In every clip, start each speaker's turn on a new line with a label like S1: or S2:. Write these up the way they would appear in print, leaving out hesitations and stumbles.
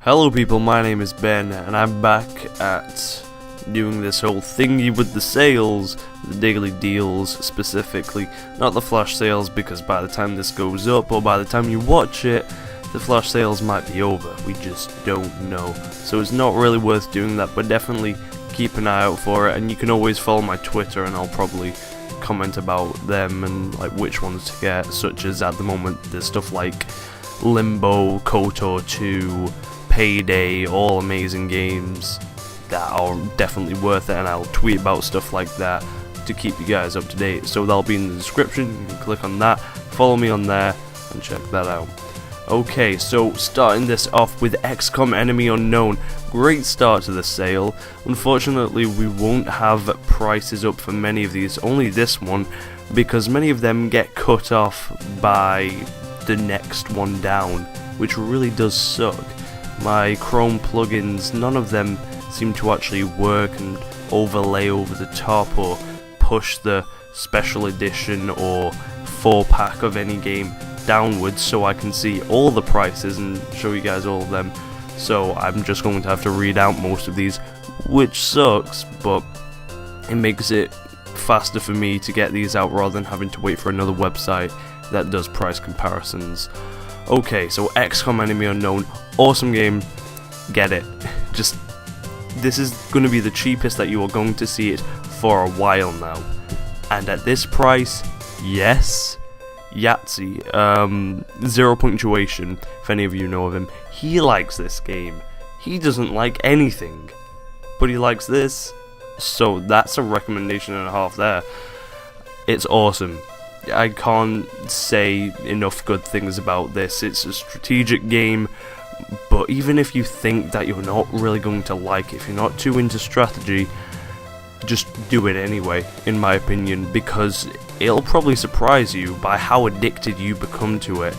S1: Hello people, my name is Ben, and I'm back at doing this whole thingy with the sales, the daily deals specifically, not the flash sales, because by the time this goes up, or by the time you watch it, the flash sales might be over, we just don't know. So it's not really worth doing that, but definitely keep an eye out for it, and you can always follow my Twitter, and I'll probably comment about them, and like which ones to get, such as at the moment, there's stuff like Limbo, KOTOR 2, Payday, all amazing games that are definitely worth it, and I'll tweet about stuff like that to keep you guys up to date. So that'll be in the description, you can click on that, follow me on there, and check that out. Okay, so starting this off with XCOM Enemy Unknown. Great start to the sale. Unfortunately, we won't have prices up for many of these, only this one, because many of them get cut off by the next one down, which really does suck. My Chrome plugins, none of them seem to actually work and overlay over the top or push the special edition or 4-pack of any game downwards so I can see all the prices and show you guys all of them. So I'm just going to have to read out most of these, which sucks, but it makes it faster for me to get these out rather than having to wait for another website that does price comparisons. Okay, so XCOM Enemy Unknown, awesome game, get it. Just, this is going to be the cheapest that you are going to see it for a while now. And at this price, yes, Yahtzee, Zero Punctuation, if any of you know of him, he likes this game. He doesn't like anything, but he likes this, so that's a recommendation and a half there. It's awesome. I can't say enough good things about this. It's a strategic game, but even if you think that you're not really going to like it, if you're not too into strategy, just do it anyway, in my opinion, because it'll probably surprise you by how addicted you become to it.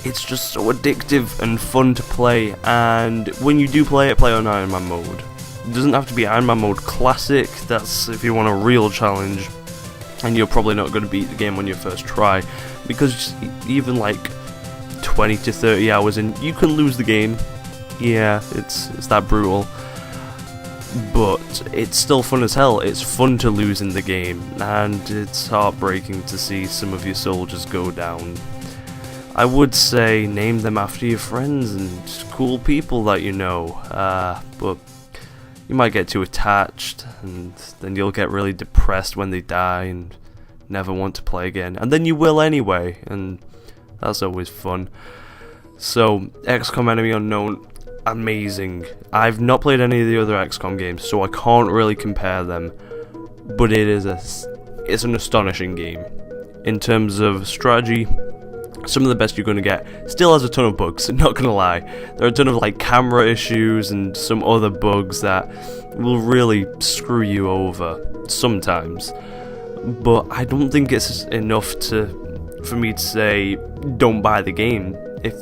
S1: It's just so addictive and fun to play, and when you do play it, play on Iron Man mode. It doesn't have to be Iron Man mode Classic, that's if you want a real challenge, and you're probably not going to beat the game on your first try, because even like 20 to 30 hours in, you can lose the game. Yeah, it's that brutal, but it's still fun as hell. It's fun to lose in the game, and it's heartbreaking to see some of your soldiers go down. I would say name them after your friends and cool people that you know, but you might get too attached, and then you'll get really depressed when they die and never want to play again. And then you will anyway, and that's always fun. So, XCOM Enemy Unknown, amazing. I've not played any of the other XCOM games, so I can't really compare them. But it's an astonishing game. In terms of strategy, some of the best you're going to get. Still has a ton of bugs, not gonna lie. There are a ton of like camera issues and some other bugs that will really screw you over sometimes. But I don't think it's enough for me to say don't buy the game. If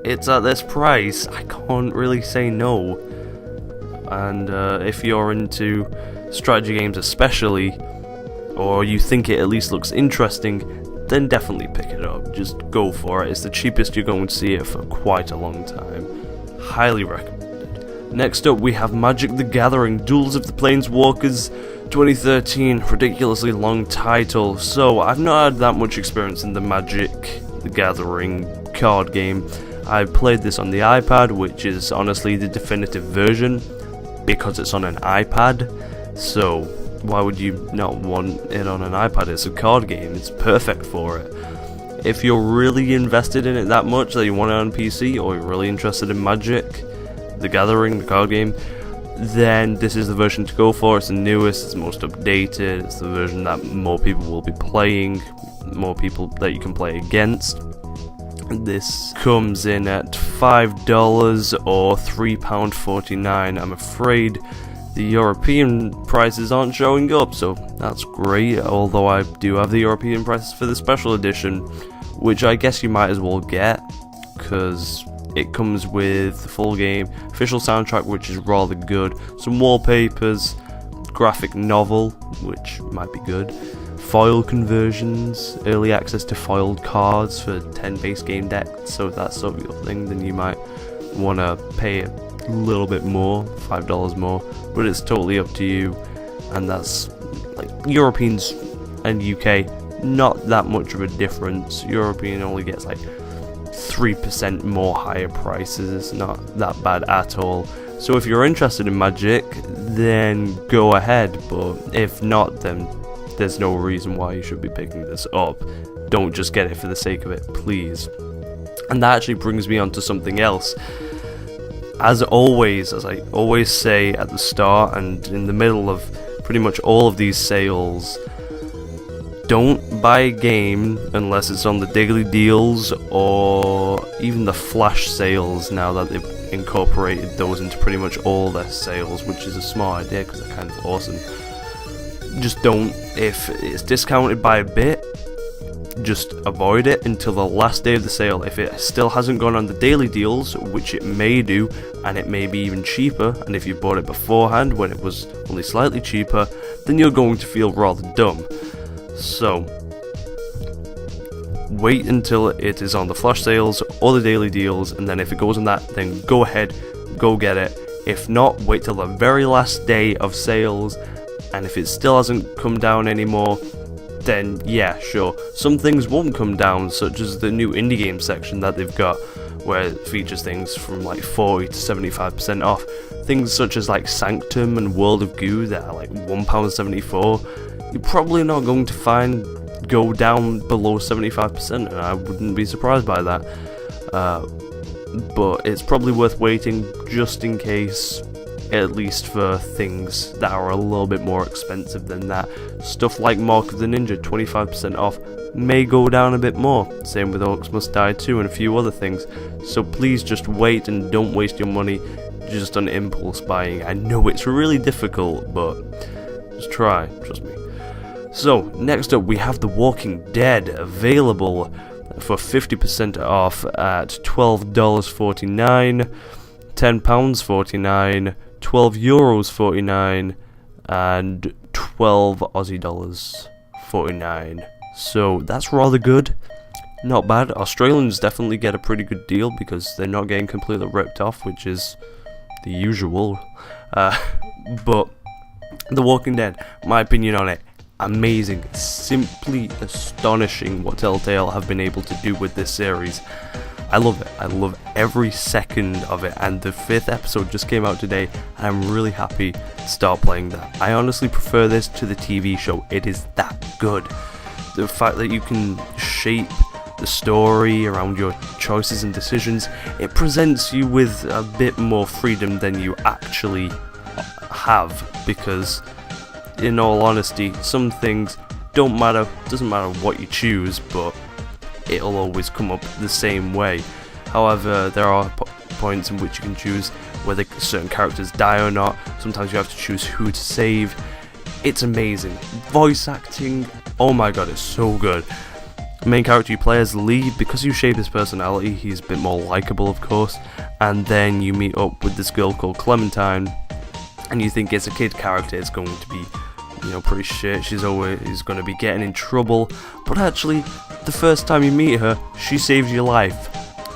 S1: it's at this price, I can't really say no. And if you're into strategy games especially, or you think it at least looks interesting, then definitely pick it up. Just go for it. It's the cheapest you're going to see it for quite a long time. Highly recommended. Next up, we have Magic the Gathering Duels of the Planeswalkers 2013. Ridiculously long title. So, I've not had that much experience in the Magic the Gathering card game. I played this on the iPad, which is honestly the definitive version, because it's on an iPad. So, why would you not want it on an iPad? It's a card game, it's perfect for it. If you're really invested in it that much that you want it on PC, or you're really interested in Magic the Gathering, the card game, then this is the version to go for. It's the newest, it's the most updated, it's the version that more people will be playing, more people that you can play against. This comes in at $5 or £3.49. I'm afraid the European prices aren't showing up, so that's great, although I do have the European prices for the special edition, which I guess you might as well get, because it comes with the full game, official soundtrack, which is rather good, some wallpapers, graphic novel, which might be good, foil conversions, early access to foiled cards for 10 base game decks, so if that's sort of your thing, then you might want to pay a little bit more, $5 more, but it's totally up to you. And that's like Europeans and UK, not that much of a difference. European only gets like 3% more higher prices. It's not that bad at all. So if you're interested in Magic, then go ahead, but if not, then there's no reason why you should be picking this up. Don't just get it for the sake of it, please. And that actually brings me on to something else. As always, as I always say at the start and in the middle of pretty much all of these sales, don't buy a game unless it's on the daily deals or even the flash sales, now that they've incorporated those into pretty much all their sales, which is a smart idea because they're kind of awesome. Just don't, if it's discounted by a bit, just avoid it until the last day of the sale. If it still hasn't gone on the daily deals, which it may do, and it may be even cheaper, and if you bought it beforehand when it was only slightly cheaper, then you're going to feel rather dumb. So wait until it is on the flash sales or the daily deals, and then if it goes on that, then go ahead, go get it. If not, wait till the very last day of sales, and if it still hasn't come down anymore, then yeah, sure. Some things won't come down, such as the new indie game section that they've got, where it features things from like 40 to 75% off. Things such as like Sanctum and World of Goo that are like £1.74. You're probably not going to find go down below 75%, and I wouldn't be surprised by that. But it's probably worth waiting just in case, at least for things that are a little bit more expensive than that. Stuff like Mark of the Ninja, 25% off, may go down a bit more. Same with Orcs Must Die 2 and a few other things. So please just wait and don't waste your money just on impulse buying. I know it's really difficult, but just try, trust me. So next up we have The Walking Dead, available for 50% off at $12.49, £10.49, €12.49, and 12 Aussie dollars 49. So that's rather good, not bad. Australians definitely get a pretty good deal because they're not getting completely ripped off, which is the usual. But The Walking Dead, my opinion on it, amazing, simply astonishing what Telltale have been able to do with this series. I love it. I love every second of it, and the 5th episode just came out today, and I'm really happy to start playing that. I honestly prefer this to the TV show. It is that good. The fact that you can shape the story around your choices and decisions, it presents you with a bit more freedom than you actually have, because in all honesty, some things don't matter, doesn't matter what you choose, but it'll always come up the same way. However, there are points in which you can choose whether certain characters die or not. Sometimes you have to choose who to save. It's amazing. Voice acting, oh my god, it's so good. The main character you play as Lee, because you shape his personality, he's a bit more likable, of course. And then you meet up with this girl called Clementine, and you think it's a kid character, it's going to be, you know, pretty shit, she's always going to be getting in trouble, but actually, the first time you meet her, she saves your life.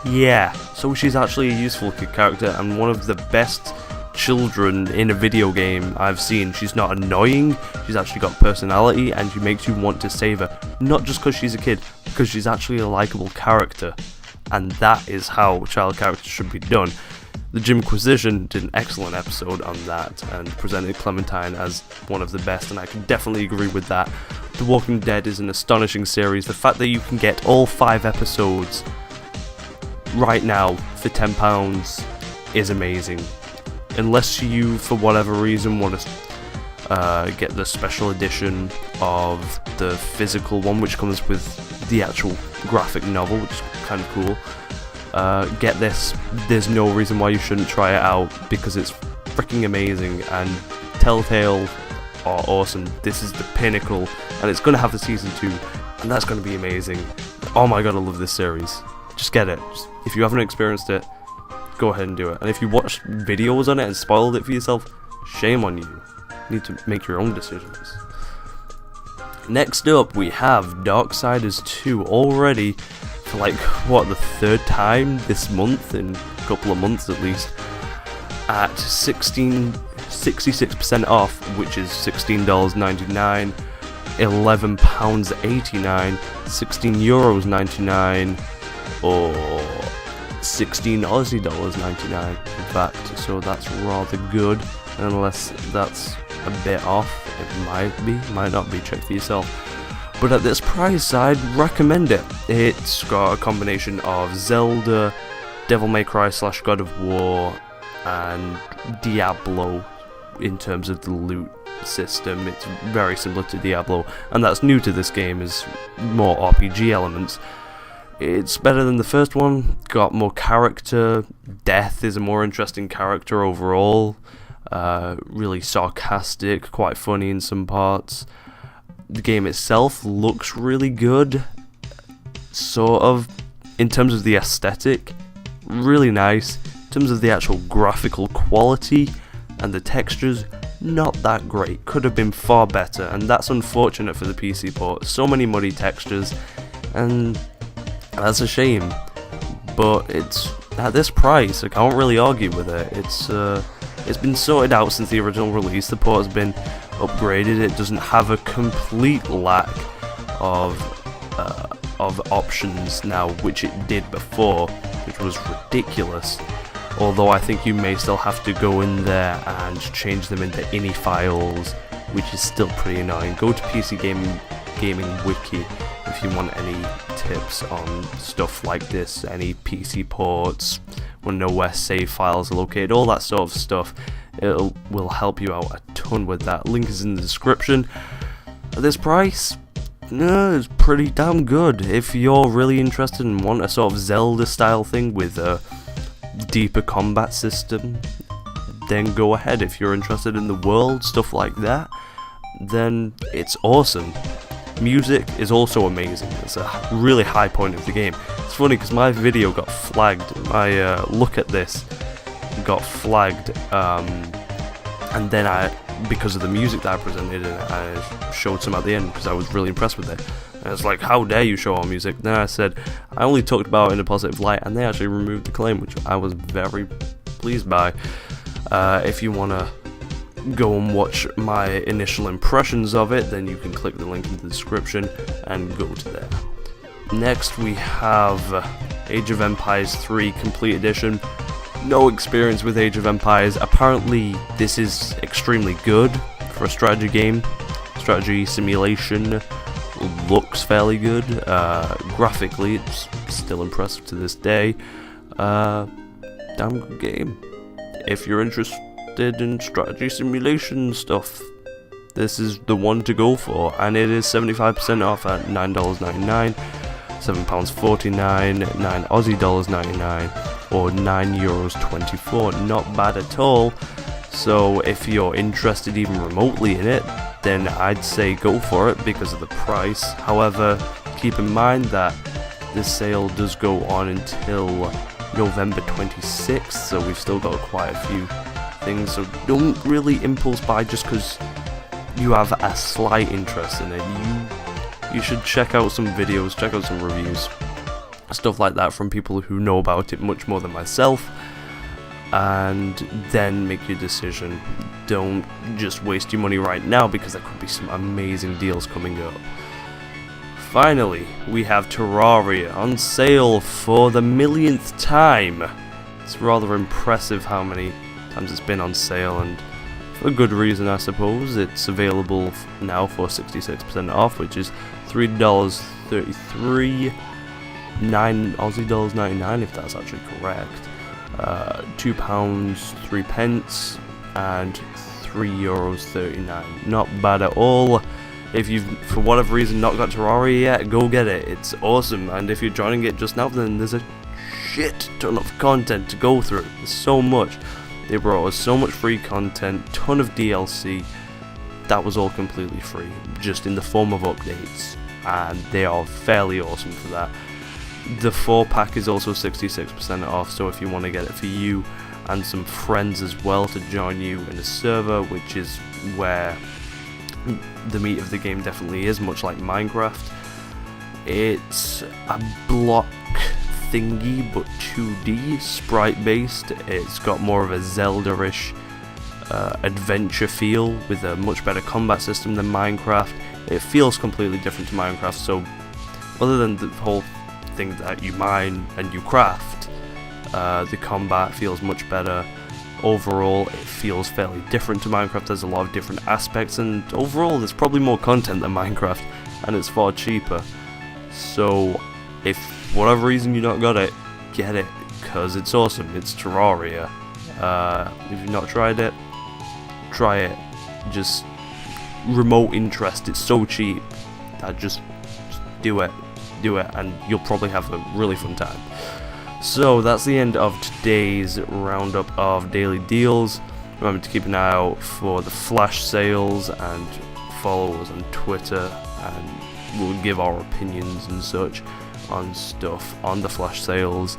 S1: Yeah, so she's actually a useful kid character, and one of the best children in a video game I've seen. She's not annoying, she's actually got personality, and she makes you want to save her, not just because she's a kid, because she's actually a likable character, and that is how child characters should be done. The Jimquisition did an excellent episode on that and presented Clementine as one of the best, and I can definitely agree with that. The Walking Dead is an astonishing series. The fact that you can get all 5 episodes right now for £10 is amazing. Unless you, for whatever reason, want to get the special edition of the physical one, which comes with the actual graphic novel, which is kind of cool. Get this. There's no reason why you shouldn't try it out, because it's freaking amazing, and Telltale are awesome. This is the pinnacle, and it's going to have the season 2, and that's going to be amazing. Oh my god, I love this series. Just get it. If you haven't experienced it, go ahead and do it. And if you watched videos on it and spoiled it for yourself, shame on you. You need to make your own decisions. Next up, we have Darksiders 2, already for like, what, the third time this month, in a couple of months at least, at 66% off, which is $16.99, £11.89, €16.99, or 16 Aussie dollars 99 in fact, so that's rather good, unless that's a bit off. It might not be, check for yourself. But at this price, I'd recommend it. It's got a combination of Zelda, Devil May Cry / God of War, and Diablo in terms of the loot system. It's very similar to Diablo, and that's new to this game, is more RPG elements. It's better than the first one, got more character. Death is a more interesting character overall, really sarcastic, quite funny in some parts. The game itself looks really good, sort of, in terms of the aesthetic, really nice. In terms of the actual graphical quality and the textures, not that great, could have been far better, and that's unfortunate for the PC port. So many muddy textures, and that's a shame, but it's at this price, I can't really argue with it. It's been sorted out since the original release, the port has been upgraded, it doesn't have a complete lack of options now, which it did before, which was ridiculous. Although I think you may still have to go in there and change them into ini files, which is still pretty annoying. Go to PC Gaming Wiki if you want any tips on stuff like this, any PC ports, want to know where save files are located, all that sort of stuff. It will help you out a ton with that. Link is in the description. At this price, it's pretty damn good. If you're really interested and want a sort of Zelda style thing with a deeper combat system, then go ahead. If you're interested in the world, stuff like that, then it's awesome. Music is also amazing. It's a really high point of the game. It's funny because my video got flagged, my look at this got flagged, and then because of the music that I presented, I showed some at the end because I was really impressed with it. And it's like, how dare you show our music? Then I said, I only talked about it in a positive light, and they actually removed the claim, which I was very pleased by. If you want to go and watch my initial impressions of it, then you can click the link in the description and go to there. Next we have Age of Empires 3 Complete Edition. No experience with Age of Empires. Apparently this is extremely good for a strategy game. Strategy simulation. Looks fairly good. Graphically it's still impressive to this day. Damn good game. If you're interested in strategy simulation stuff, this is the one to go for, and it is 75% off at $9.99, £7.49, 9 Aussie dollars 99, or €9.24. Not bad at all. So if you're interested even remotely in it, then I'd say go for it because of the price. However, keep in mind that this sale does go on until November 26th, so we've still got quite a few things, so don't really impulse buy just because you have a slight interest in it. You should check out some videos, check out some reviews, stuff like that from people who know about it much more than myself, and then make your decision. Don't just waste your money right now because there could be some amazing deals coming up. Finally, we have Terraria on sale for the millionth time. It's rather impressive how many times it's been on sale, and for good reason I suppose. It's available now for 66% off, which is $3.33, 9 Aussie dollars 99 if that's actually correct, £2 3 pence, and €3.39. Not bad at all. If you've, for whatever reason, not got Terraria yet, go get it. It's awesome. And if you're joining it just now, then there's a shit ton of content to go through. There's so much. They brought us so much free content, ton of DLC. That was all completely free, just in the form of updates. And they are fairly awesome for that. The 4-pack is also 66% off, so if you want to get it for you and some friends as well to join you in a server, which is where the meat of the game definitely is, much like Minecraft, It's a block thingy, but 2D, sprite based. It's got more of a Zelda-ish adventure feel with a much better combat system than Minecraft. It feels completely different to Minecraft, so other than the whole thing that you mine and you craft, the combat feels much better. Overall, it feels fairly different to Minecraft. There's a lot of different aspects, and overall there's probably more content than Minecraft, and it's far cheaper. So if for whatever reason you not got it, get it, because it's awesome. It's Terraria. If you've not tried it, try it. Just remote interest, it's so cheap that just do it, and you'll probably have a really fun time. So that's the end of today's roundup of daily deals. Remember to keep an eye out for the flash sales and follow us on Twitter, and we'll give our opinions and such on stuff on the flash sales.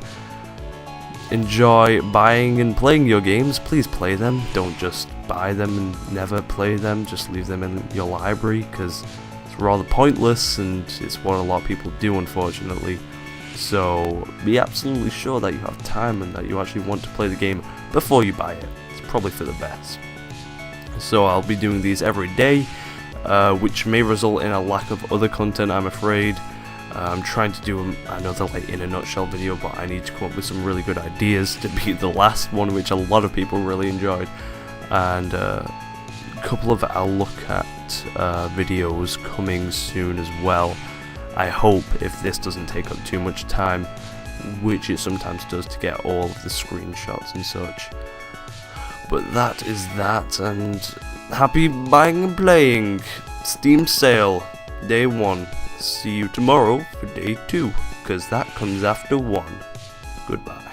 S1: Enjoy buying and playing your games. Please play them. Don't just buy them and never play them. Just leave them in your library, because it's rather pointless, and it's what a lot of people do, unfortunately. So be absolutely sure that you have time and that you actually want to play the game before you buy it. It's probably for the best. So I'll be doing these every day, which may result in a lack of other content, I'm afraid. I'm trying to do another like in a nutshell video, but I need to come up with some really good ideas to beat the last one, which a lot of people really enjoyed, and a couple of I'll look at videos coming soon as well. I hope, if this doesn't take up too much time, which it sometimes does to get all of the screenshots and such. But that is that, and happy buying and playing. Steam sale, day 1. See you tomorrow for day 2, because that comes after 1. Goodbye.